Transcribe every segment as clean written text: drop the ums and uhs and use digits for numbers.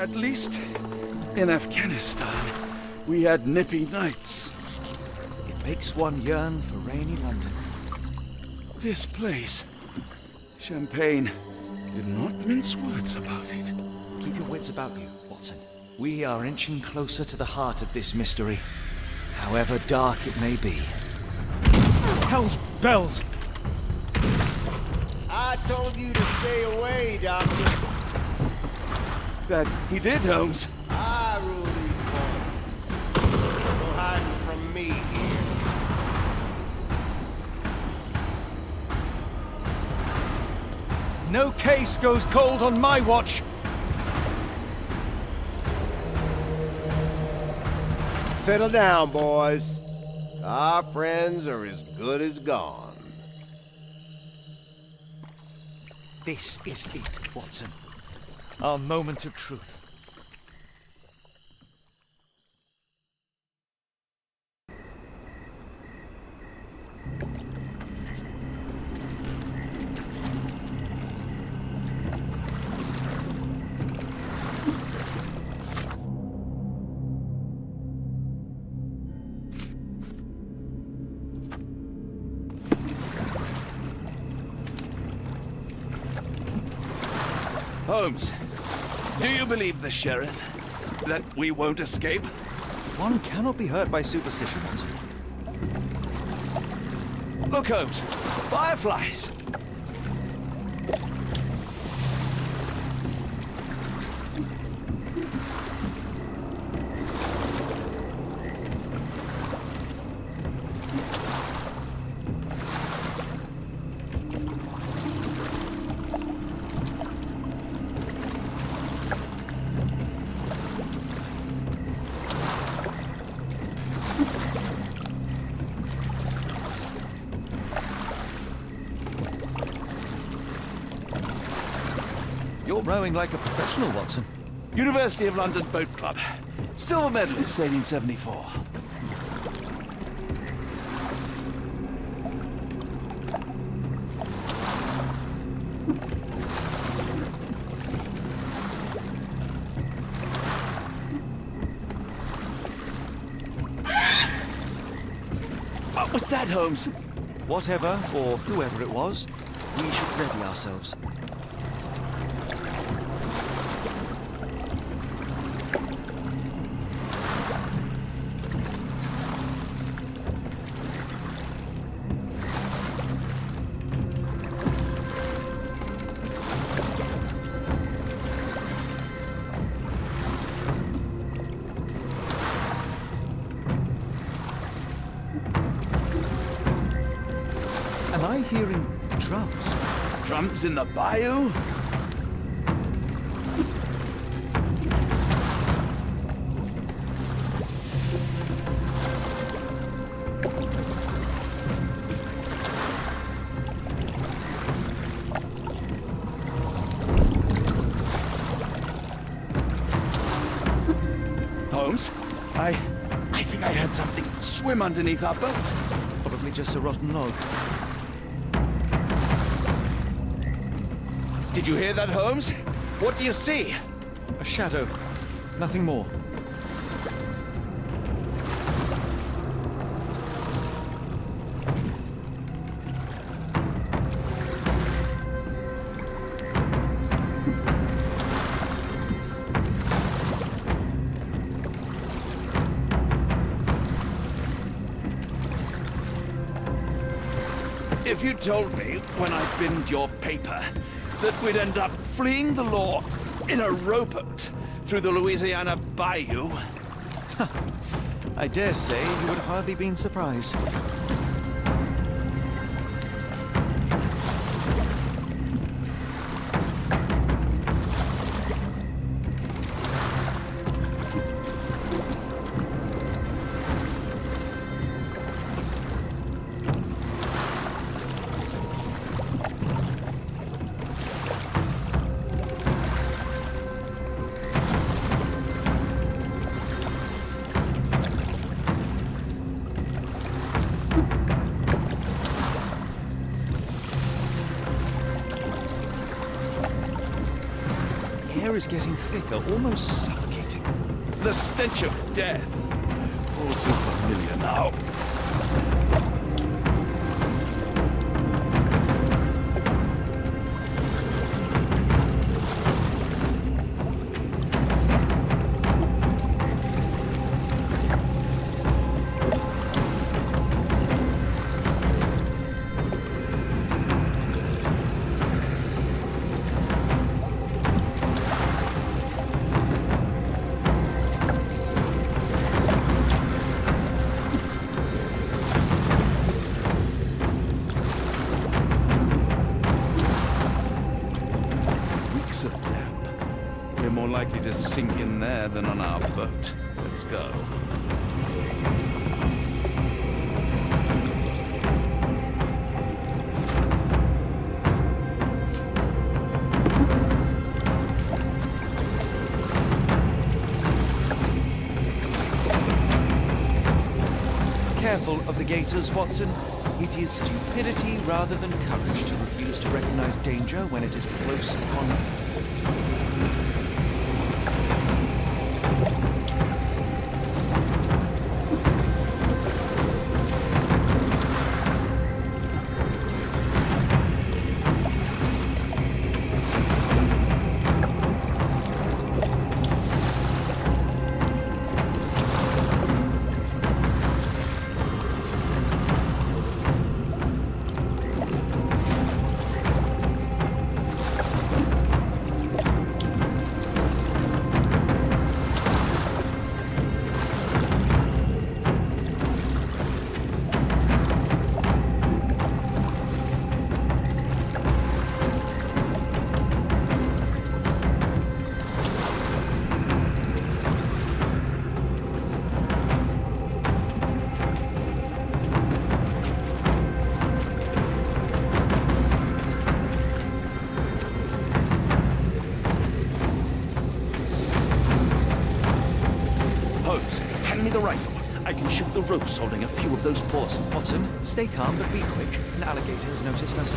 At least in Afghanistan, we had nippy nights. It makes one yearn for rainy London. This place, Champagne, did not mince words about it. Keep your wits about you, Watson. We are inching closer to the heart of this mystery, however dark it may be. Hell's bells! I told you to stay away, Doctor. That he did, Holmes. I rule these boys. No hiding from me here. No case goes cold on my watch! Settle down, boys. Our friends are as good as gone. This is it, Watson. Our moment of truth. Holmes, do you believe the sheriff? That we won't escape? One cannot be hurt by superstition, Watson. Look, Holmes, fireflies! You're rowing like a professional, Watson. University of London Boat Club. Silver medalist, 1874. What was that, Holmes? Whatever, or whoever it was, we should ready ourselves. Am I hearing drums? Drums in the bayou? Holmes, I think I heard something swim underneath our boat. Probably just a rotten log. Did you hear that, Holmes? What do you see? A shadow. Nothing more. If you told me when I binned your paper that we'd end up fleeing the law in a rowboat through the Louisiana Bayou... I dare say you would have hardly been surprised. air is getting thicker, almost suffocating. The stench of death. All too familiar now. Likely to sink in there than on our boat. Let's go. Careful of the gators, Watson. It is stupidity rather than courage to refuse to recognize danger when it is close upon you. Hand me the rifle. I can shoot the ropes holding a few of those paws. Watson, stay calm but be quick. An alligator has noticed us.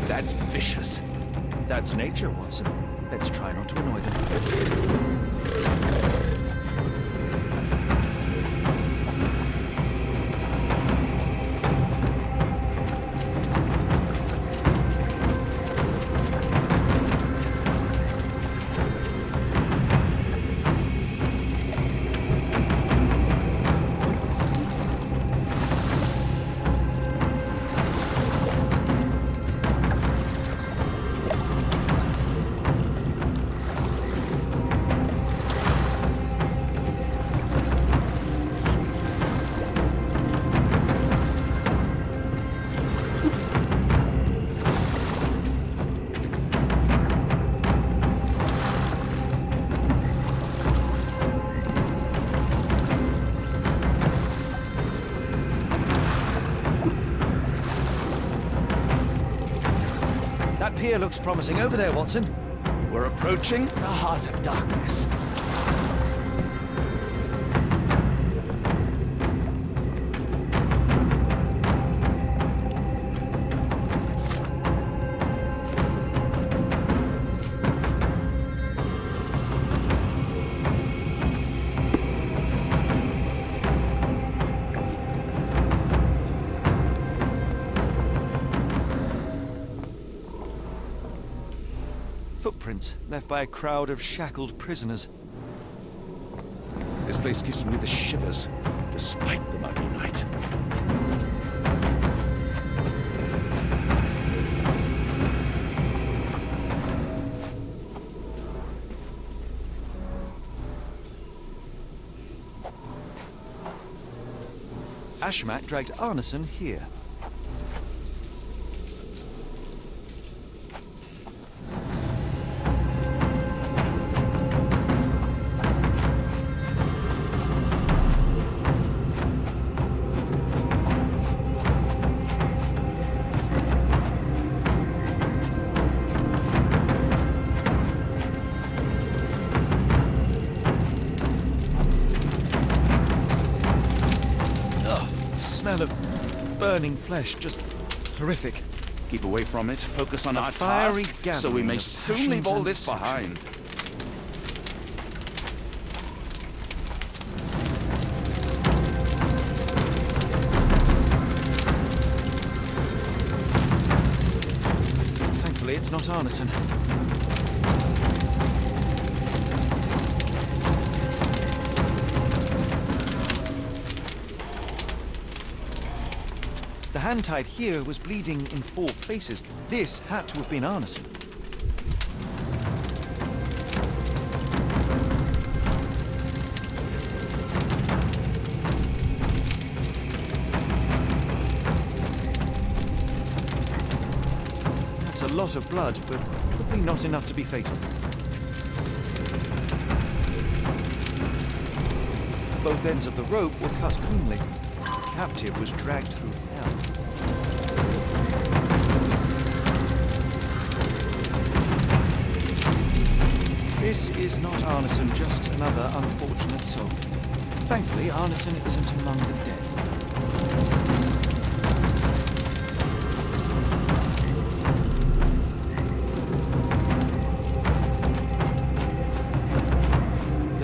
That's vicious. That's nature, Watson. Let's try not to annoy them. That pier looks promising over there, Watson. We're approaching the heart of darkness. Footprints left by a crowd of shackled prisoners. This place gives me the shivers, despite the muggy night. Ashmat dragged Arneson here. smell of burning flesh, just horrific. Keep away from it, focus on A our fiery task, so we gathering may of soon passions leave all and this deception. behind. Thankfully, it's not ARNESON. The hand tied here was bleeding in 4 places. This had to have been ARNESON. That's a lot of blood, but probably not enough to be fatal. Both ends of the rope were cut cleanly. The captive was dragged through hell. This is not ARNESON, just another unfortunate soul. Thankfully, ARNESON isn't among the dead.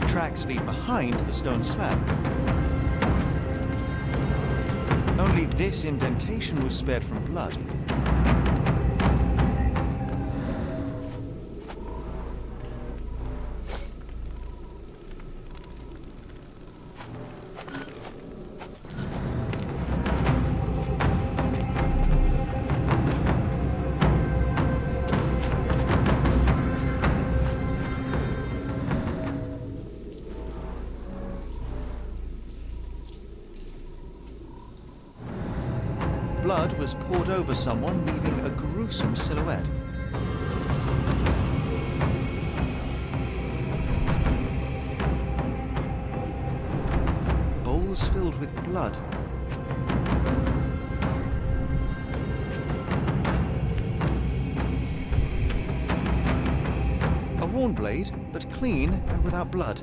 The tracks lead behind the stone slab. Only this indentation was spared from blood. Blood was poured over someone, leaving a gruesome silhouette. Bowls filled with blood. A worn blade, but clean and without blood.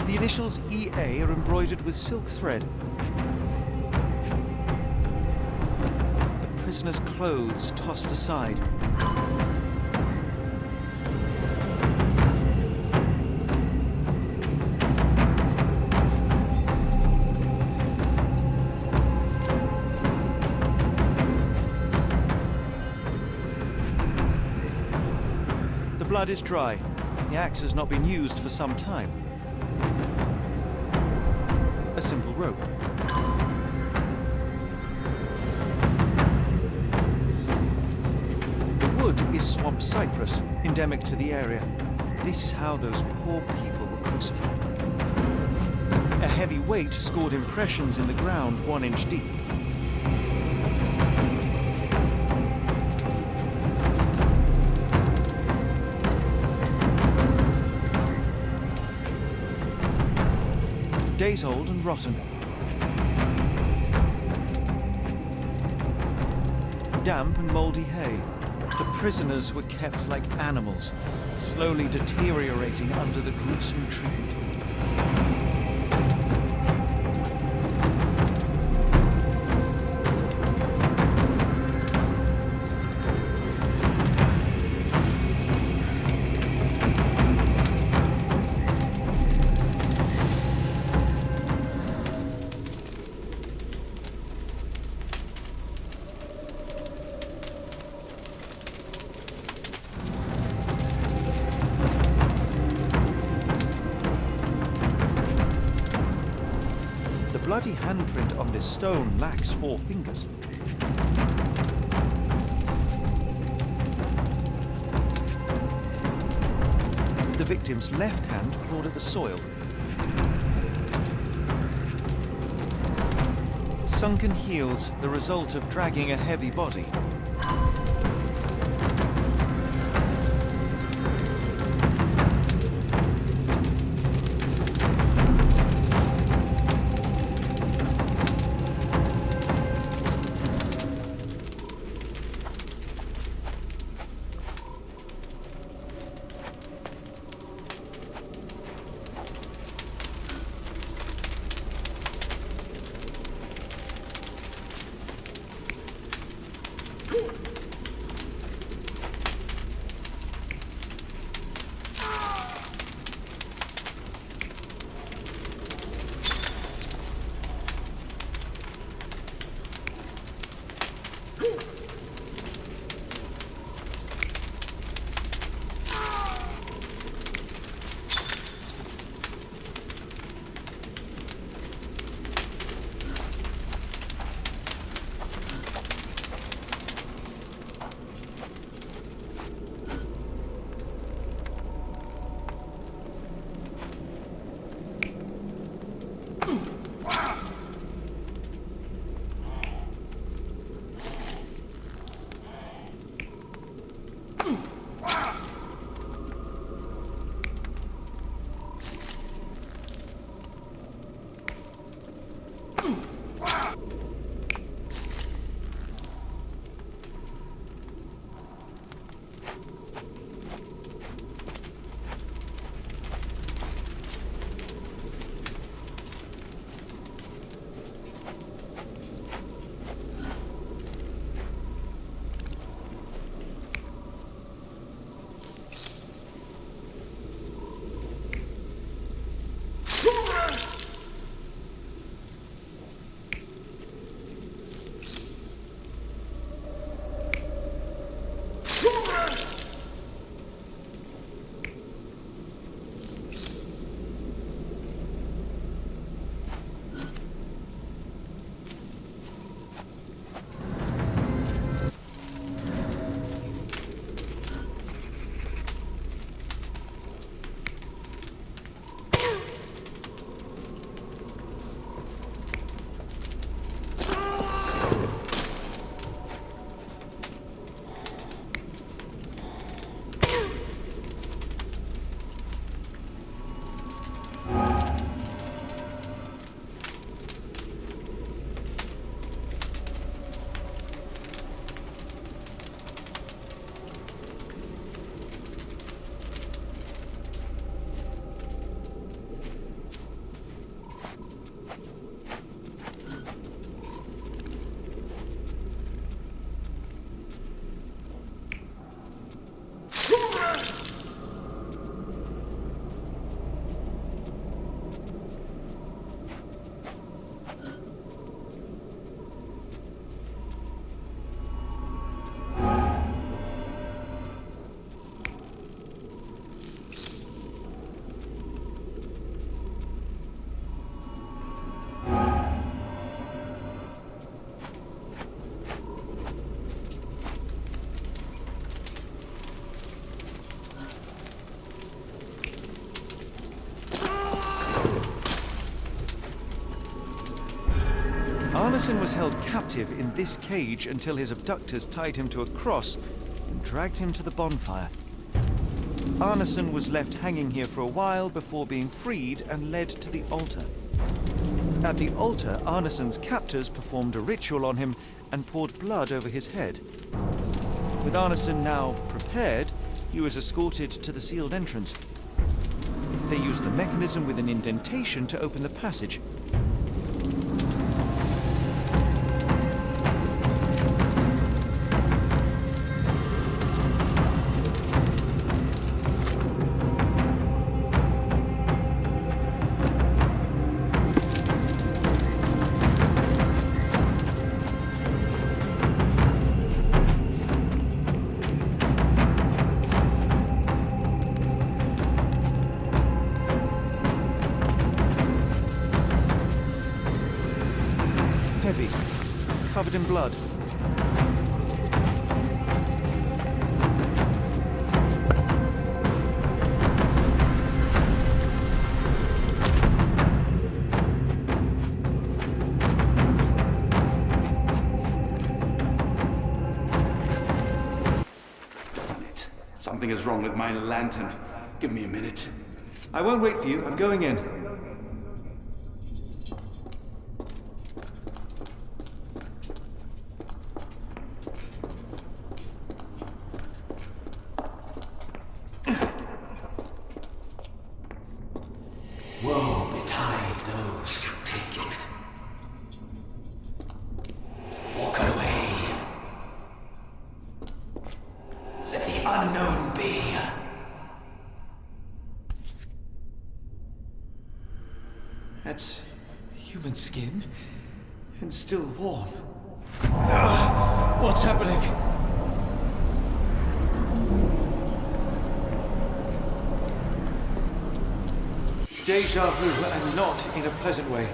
The initials EA are embroidered with silk thread. The prisoner's clothes tossed aside. The blood is dry. The axe has not been used for some time. A simple rope. The wood is swamp cypress, endemic to the area. This is how those poor people were crucified. A heavy weight scored impressions in the ground 1 inch deep. Days old and rotten. Damp and mouldy hay. The prisoners were kept like animals, slowly deteriorating under the gruesome treatment. The bloody handprint on this stone lacks 4 fingers. The victim's left hand clawed at the soil. sunken heels, the result of dragging a heavy body. Arneson was held captive in this cage until his abductors tied him to a cross and dragged him to the bonfire. Arneson was left hanging here for a while before being freed and led to the altar. At the altar, Arneson's captors performed a ritual on him and poured blood over his head. With Arneson now prepared, he was escorted to the sealed entrance. They used the mechanism with an indentation to open the passage. Covered in blood. Something is wrong with my lantern. Give me a minute. I won't wait for you. I'm going in. Woe betide those who take it. Walk away. Let the unknown be. That's human skin, and still warm. What's happening? Deja vu, and not in a pleasant way.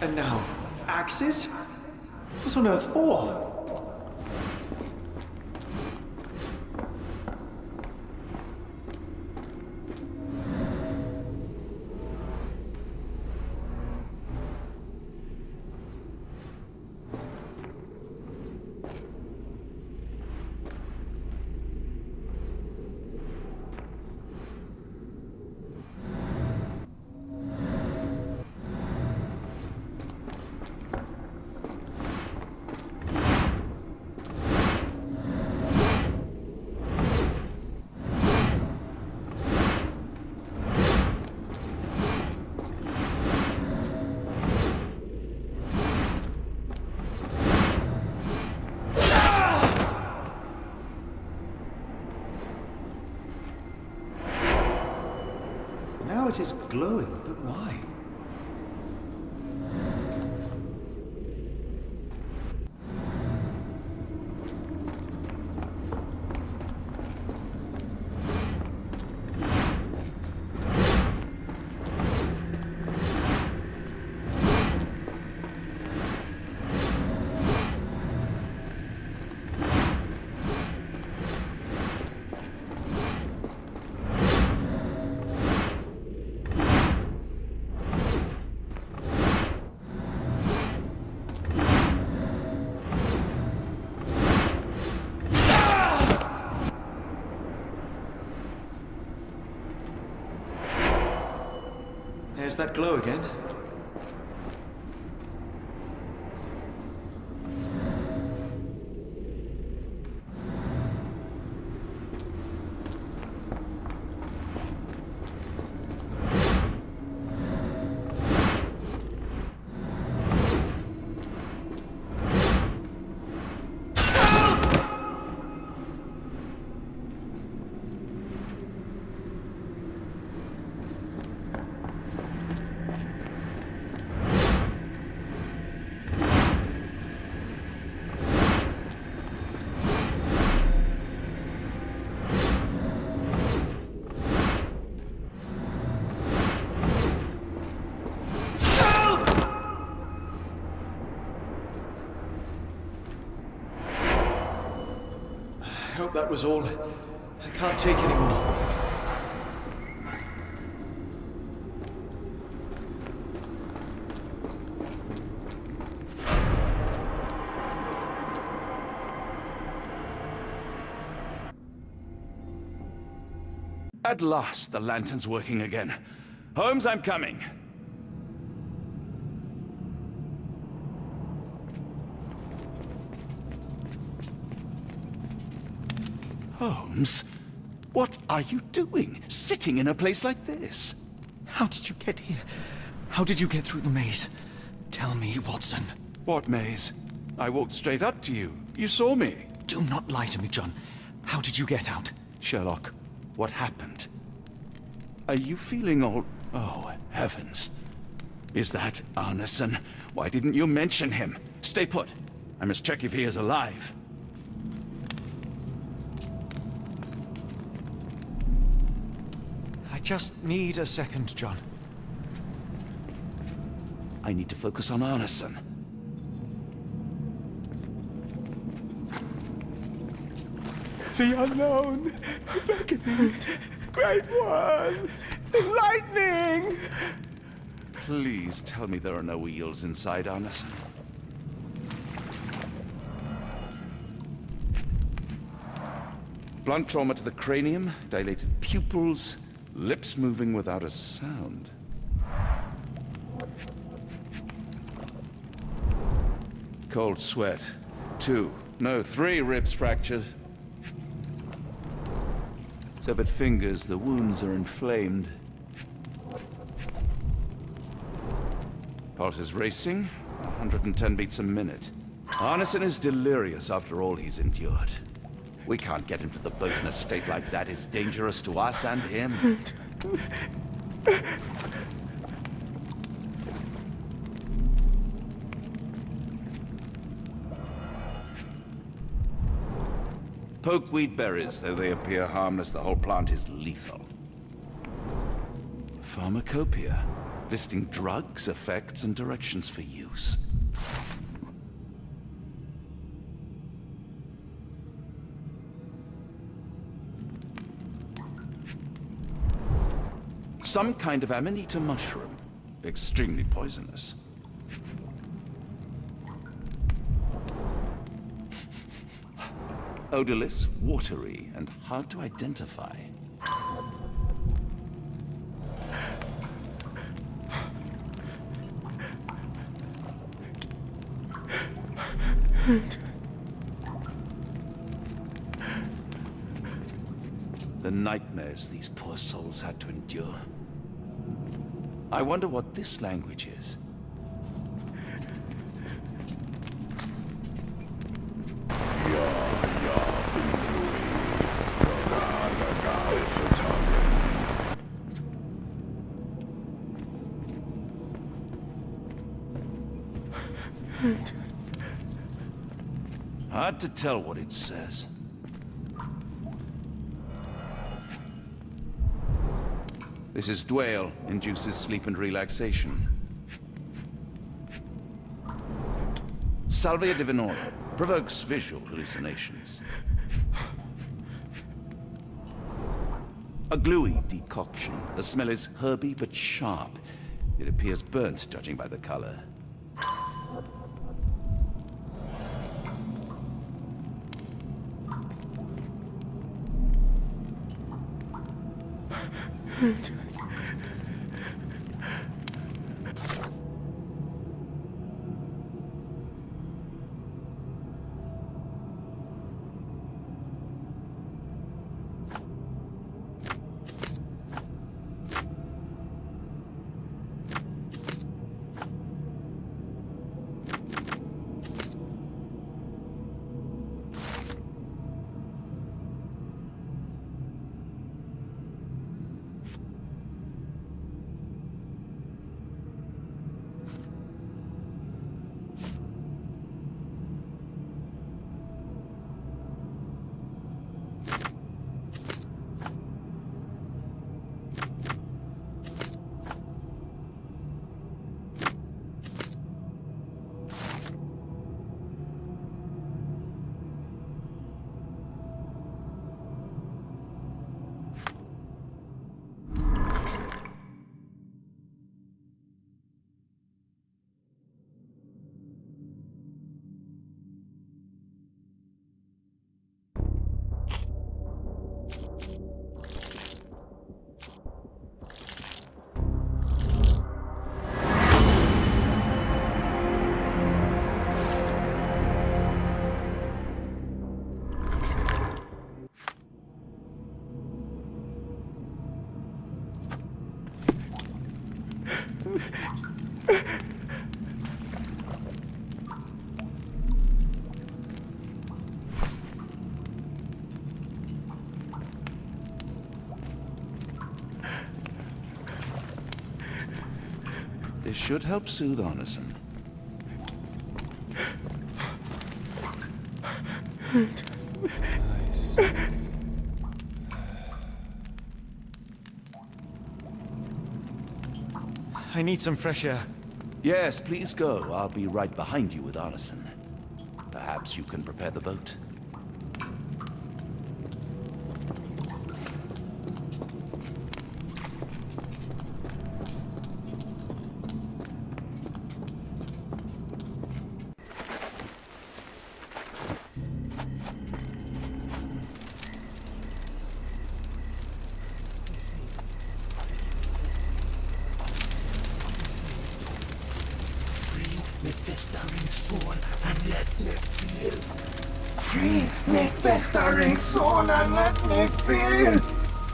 And now, axes? What on earth for? Now it is glowing, but why? There's that glow again. hope that was all. I can't take any more. At last, the lantern's working again. Holmes, I'm coming. Holmes, what are you doing, sitting in a place like this? How did you get here? How did you get through the maze? Tell me, Watson. What maze? I walked straight up to you. You saw me. Do not lie to me, John. How did you get out? Sherlock, what happened? Are you feeling all... Oh, heavens. Is that Arneson? Why didn't you mention him? Stay put. I must check if he is alive. I just need a second, John. I need to focus on Arneson. The unknown, beckoning, great one, lightning! Please tell me there are no eels inside Arneson. Blunt trauma to the cranium, dilated pupils, lips moving without a sound. Cold sweat. 2, no, 3 ribs fractured. Severed fingers, the wounds are inflamed. Pulse is racing, 110 beats a minute. Arneson is delirious after all he's endured. We can't get him to the boat in a state like that. It's dangerous to us and him. Pokeweed berries, though they appear harmless, the whole plant is lethal. Pharmacopoeia, listing drugs, effects, and directions for use. Some kind of amanita mushroom, extremely poisonous. Odorless, watery, and hard to identify. The nightmares these poor souls had to endure. I wonder what this language is. Hard to tell what it says. This is Dwale, induces sleep and relaxation. Salvia Divinorum, provokes visual hallucinations. A gluey decoction. The smell is herby but sharp. It appears burnt, judging by the color. This should help soothe Arneson. I need some fresh air. Yes, please go. I'll be right behind you with Arneson. Perhaps you can prepare the boat. Festering soul and let me feel.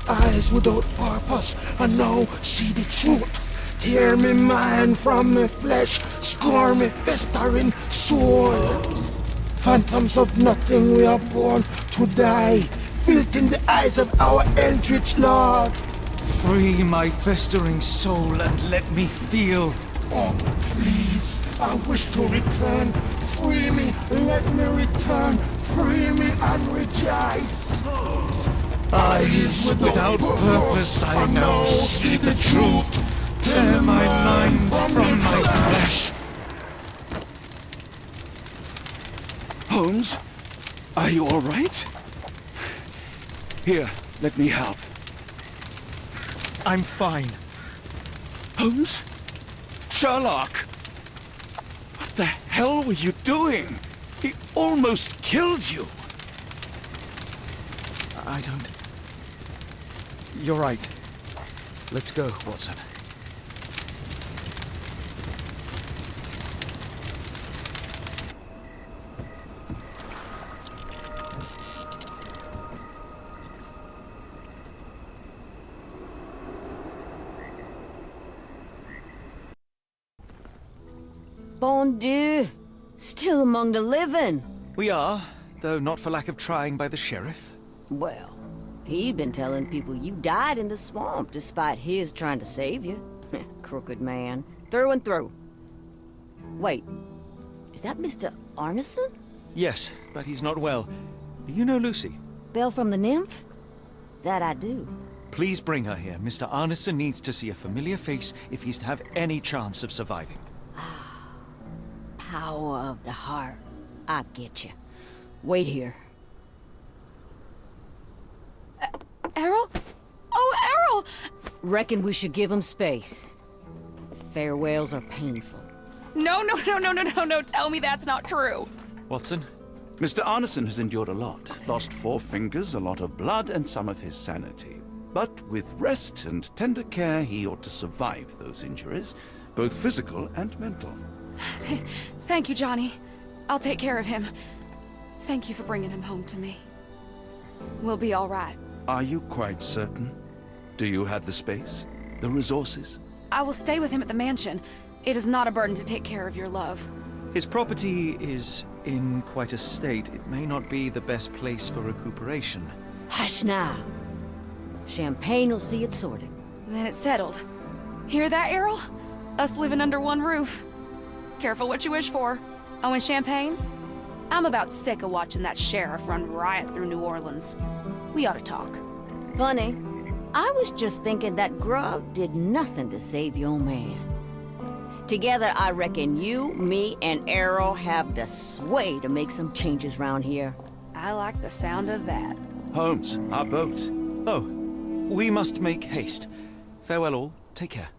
Eyes without purpose and now see the truth. Tear me mind from me flesh, score me festering soul. Phantoms of nothing, we are born to die. Filth in the eyes of our eldritch lord. Free my festering soul and let me feel. Oh, please, I wish to return. Free me, let me return. Free me and rejoice. Eyes without purpose, I now see the truth. Tear my mind from my flesh. Holmes? Are you all right? Here, let me help. I'm fine. Holmes? Sherlock! What the hell were you doing? He almost killed you. I don't... You're right. Let's go, Watson. Bon Dieu! Still among the living. We are, though not for lack of trying by the sheriff. Well, he'd been telling people you died in the swamp despite his trying to save you. Crooked man. Through and through. Wait, is that Mr. Arneson? Yes, but he's not well. You know Lucy? Belle from the nymph? That I do. Please bring her here. Mr. Arneson needs to see a familiar face if he's to have any chance of surviving. Power of the heart. I get you. Wait here. Errol? Oh, Errol! Reckon we should give him space. Farewells are painful. No. Tell me that's not true. Watson? Mr. Arneson has endured a lot. Lost 4 fingers, a lot of blood, and some of his sanity. But with rest and tender care, he ought to survive those injuries, both physical and mental. Thank you, Johnny. I'll take care of him. Thank you for bringing him home to me. We'll be all right. Are you quite certain? Do you have the space? The resources? I will stay with him at the mansion. It is not a burden to take care of your love. His property is in quite a state. It may not be the best place for recuperation. Hush now. Champagne will see it sorted. Then it's settled. Hear that, Errol? Us living under one roof. Careful what you wish for. Oh, and champagne? I'm about sick of watching that sheriff run riot through New Orleans. We ought to talk. Funny, I was just thinking that grub did nothing to save your man. Together, I reckon you, me, and Errol have the sway to make some changes round here. I like the sound of that. Holmes, our boat. Oh, we must make haste. Farewell all. Take care.